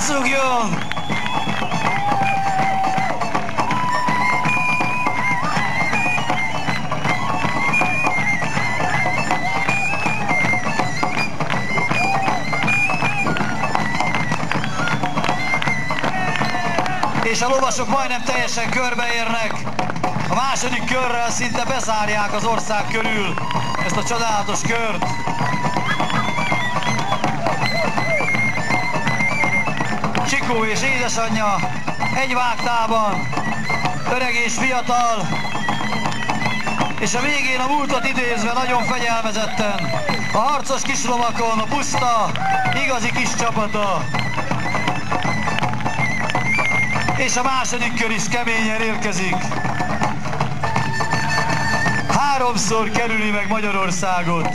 Zugjon! És a lovasok majdnem teljesen körbeérnek. A második körrel szinte bezárják az ország körül ezt a csodálatos kört. Csikó és édesanyja egy vágtában, öreg és fiatal, és a végén a múltat idézve nagyon fegyelmezetten a harcos kislovakon a puszta, igazi kis csapata. És a második kör is keményen érkezik. Háromszor kerüli meg Magyarországot.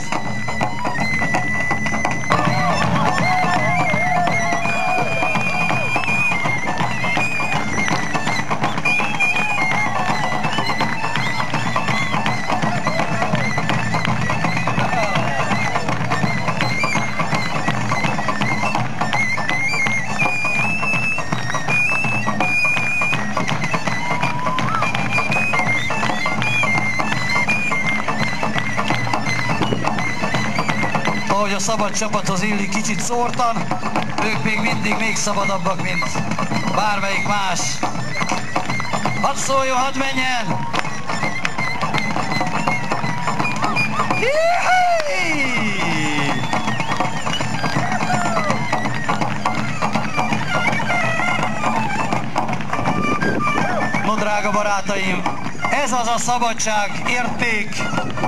Ahogy a szabad csapathoz illik, kicsit szórtan, ők még mindig még szabadabbak, mint bármelyik más. Hadd szóljon, hadd menjen! No, drága barátaim, ez az a szabadság érték,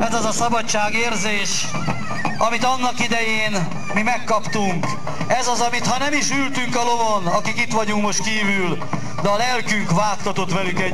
ez az a szabadság érzés, amit annak idején mi megkaptunk. Ez az, amit ha nem is ültünk a lovon, akik itt vagyunk most kívül, de a lelkünk vágtatott velük egy